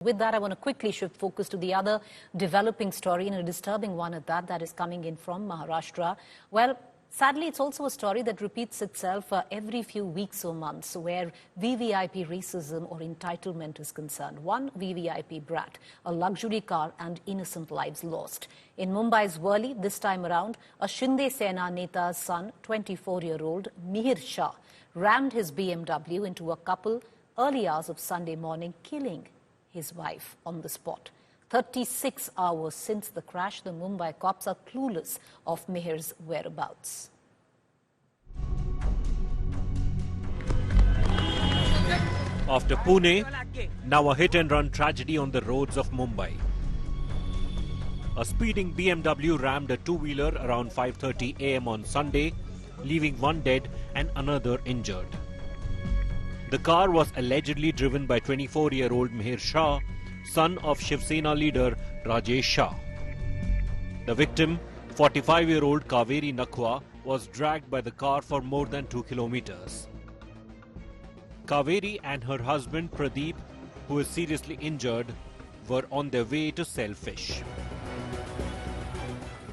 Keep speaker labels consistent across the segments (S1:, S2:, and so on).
S1: With that, I want to quickly shift focus to the other developing story, and a disturbing one at that is coming in from Maharashtra. Well, sadly, it's also a story that repeats itself every few weeks or months, where VVIP racism or entitlement is concerned. One VVIP brat, a luxury car, and innocent lives lost. In Mumbai's Worli, this time around, a Shinde Sena Neta's son, 24-year-old Mihir Shah, rammed his BMW into a couple early hours of Sunday morning, killing his wife on the spot. 36 hours since the crash, the Mumbai cops are clueless of Mihir's whereabouts.
S2: After Pune, now a hit-and-run tragedy on the roads of Mumbai. A speeding BMW rammed a two-wheeler around 5:30 a.m. on Sunday, leaving one dead and another injured. The car was allegedly driven by 24-year-old Mihir Shah, son of Shiv Sena leader Rajesh Shah. The victim, 45-year-old Kaveri Nakhwa, was dragged by the car for more than 2 kilometers. Kaveri and her husband Pradeep, who is seriously injured, were on their way to sell fish.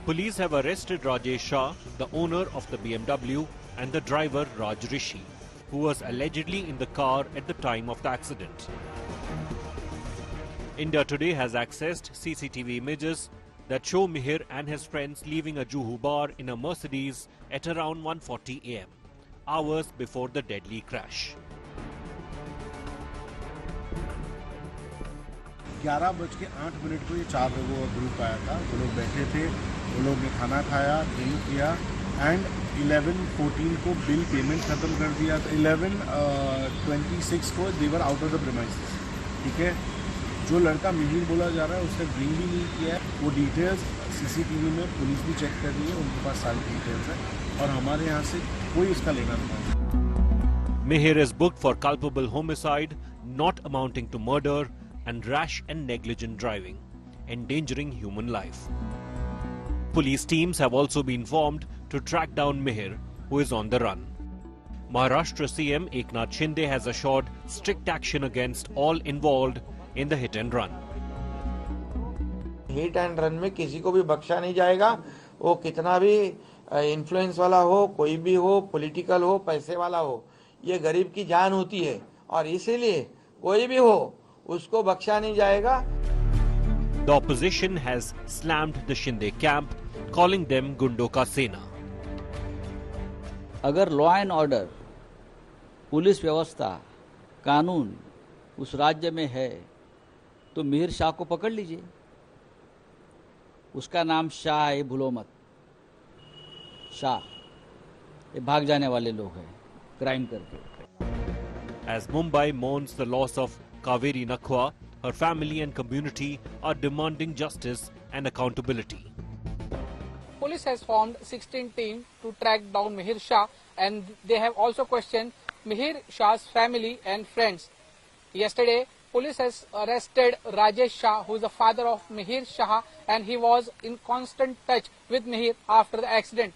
S2: Police have arrested Rajesh Shah, the owner of the BMW, and the driver Raj Rishi, who was allegedly in the car at the time of the accident. India Today has accessed CCTV images that show Mihir and his friends leaving a Juhu bar in a Mercedes at around 1:40 a.m., hours before the deadly crash.
S3: 11:08 को ये 4 लोगों का group आया था। वो लोग बैठे थे, वो लोग ने खाना खाया, ड्रिंक किया एंड 11:14 को बिल पेमेंट खत्म कर दिया था। 11:26 को देवर आउट ऑफ द प्रीमाइसेस। ठीक है, जो लड़का मिहिर बोला जा रहा है उसने ड्रिंक भी नहीं किया है। वो डिटेल्स सीसीटीवी में पुलिस भी चेक कर रही है, उनके पास सारी डिटेल्स है और हमारे यहाँ से कोई उसका लेना नहीं।
S2: Mihir is booked for culpable homicide, not amounting to murder, and rash and negligent driving, endangering human life. Police teams have also been formed to track down Mihir, who is on the run. Maharashtra CM Eknath Shinde has assured strict action against all involved in the hit and run.
S4: Hit and run में किसी को भी बख्शा नहीं जाएगा। वो कितना भी इन्फ्लुएंस वाला हो, कोई भी हो, पॉलिटिकल हो, पैसे वाला हो, ये गरीब की जान होती है और इसीलिए कोई भी हो उसको बख्शा नहीं जाएगा।
S2: The opposition has slammed the Shinde camp, calling them गुंडों का सेना।
S5: अगर लॉ एंड ऑर्डर, पुलिस व्यवस्था, कानून उस राज्य में है तो मिहिर शाह को पकड़ लीजिए। उसका नाम शाह है, भूलो मत। शाह, ये भाग जाने वाले लोग हैं क्राइम करके।
S2: As Mumbai mourns the loss of Kaveri Nakhwa, her family and community are demanding justice and accountability.
S6: Police has formed 16 teams to track down Mihir Shah, and they have also questioned Mihir Shah's family and friends. Yesterday, police has arrested Rajesh Shah, who is the father of Mihir Shah, and he was in constant touch with Mihir after the accident.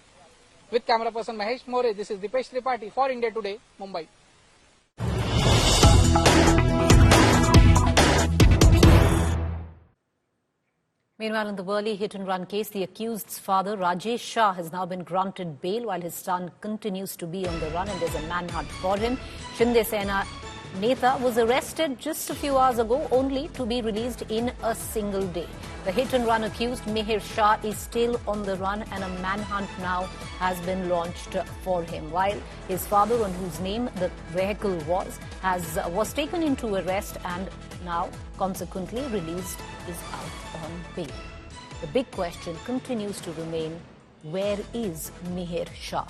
S6: With camera person Mahesh More, this is Dipesh Tripathi for India Today, Mumbai.
S1: Meanwhile, in the Worli hit-and-run case, the accused's father, Rajesh Shah, has now been granted bail while his son continues to be on the run and there's a manhunt for him. Shinde Sena Neta was arrested just a few hours ago, only to be released in a single day. The hit-and-run accused, Mihir Shah, is still on the run and a manhunt now has been launched for him, while his father, on whose name the vehicle was taken into arrest and now consequently released, is out on bail. The big question continues to remain, where is Mihir Shah?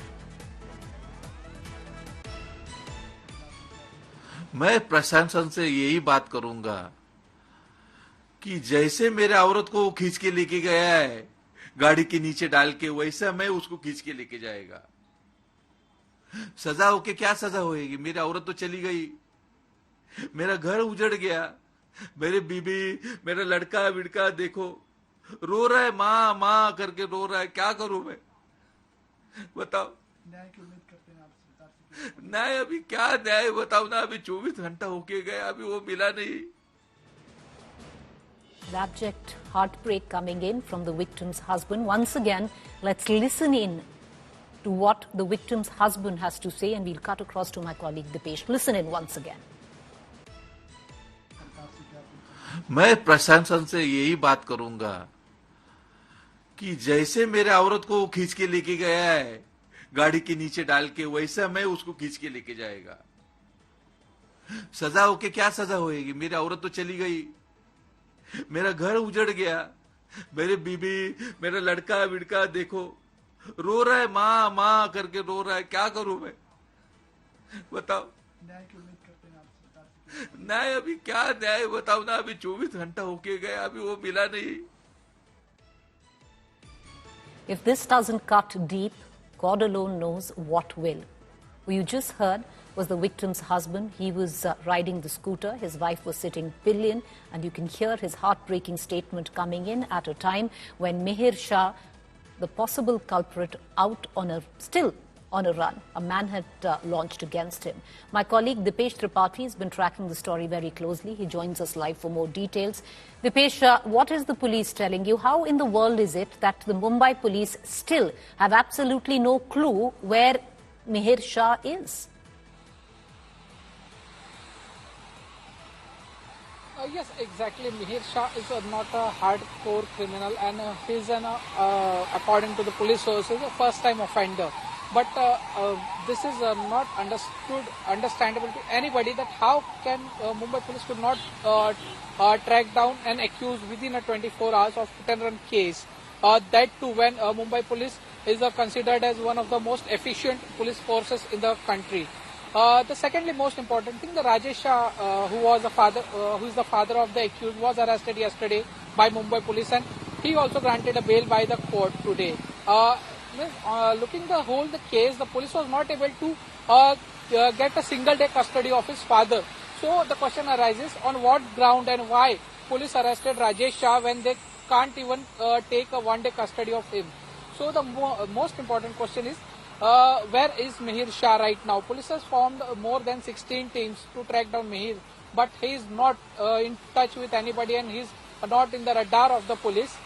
S7: मैं प्रशासन से यही बात करूंगा कि जैसे मेरे औरत को खींच के लेके गया है गाड़ी के नीचे डाल के, वैसा मैं उसको खींच के लेके जाएगा। सजा होके क्या सजा होएगी? मेरी औरत तो चली गई, मेरा घर उजड़ गया, मेरे बीबी, मेरा लड़का विड़का देखो रो रहा है, माँ माँ करके रो रहा है। क्या करूं मैं, बताओ? न्याय की उम्मीद करते हैं आप सरकार से। न्याय अभी क्या न्याय बताओ ना, अभी 24 घंटा होके गया, अभी वो मिला नहीं।
S1: Abject heartbreak coming in from the victim's husband. Once again, let's listen in to what the victim's husband has to say, and we'll cut across to my colleague Dipesh. Listen in once again.
S7: मैं प्रशासन से यही बात करूंगा कि जैसे मेरे औरत को खींच के लेके गया है गाड़ी के नीचे डाल के, वैसा मैं उसको खींच के लेके जाएगा। सजा होके क्या सजा होएगी? मेरी औरत तो चली गई, मेरा घर उजड़ गया, मेरे बीबी, मेरा लड़का विड़का देखो रो रहा है, माँ माँ करके रो रहा है। क्या करूं मैं? बताओ। न्याय अभी क्या न्याय बताओ ना, अभी 24 घंटा होके गया, अभी वो मिला नहीं।
S1: If this doesn't cut deep, God alone knows what will. Who you just heard was the victim's husband. He was riding the scooter. His wife was sitting pillion, and you can hear his heartbreaking statement coming in at a time when Mihir Shah, the possible culprit, still on a run. A man had launched against him. My colleague Dipesh Tripathi has been tracking the story very closely. He joins us live for more details. Dipesh, what is the police telling you? How in the world is it that the Mumbai police still have absolutely no clue where Mihir Shah is?
S6: Yes, exactly. Mihir Shah is not a hardcore criminal, and he's according to the police sources, a first-time offender. But this is not understandable to anybody, that how can Mumbai police could not track down an accused within a 24 hours of hit-and-run case. That too when Mumbai police is considered as one of the most efficient police forces in the country. The secondly most important thing, the Rajesh Shah, who is the father of the accused, was arrested yesterday by Mumbai police, and he also granted a bail by the court today. Looking the whole the case, the police was not able to get a single day custody of his father. So the question arises, on what ground and why police arrested Rajesh Shah when they can't even take a one-day custody of him? So the most important question is, where is Mihir Shah right now? Police has formed more than 16 teams to track down Mihir, but he is not in touch with anybody, and he is not in the radar of the police.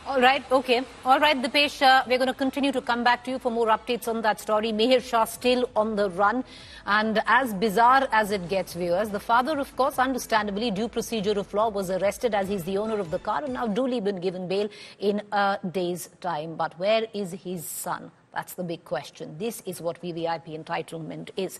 S1: All right, okay. All right, Dipesh, we're going to continue to come back to you for more updates on that story. Mihir Shah still on the run. And as bizarre as it gets, viewers, the father, of course, understandably, due procedure of law, was arrested as he's the owner of the car and now duly been given bail in a day's time. But where is his son? That's the big question. This is what VVIP entitlement is.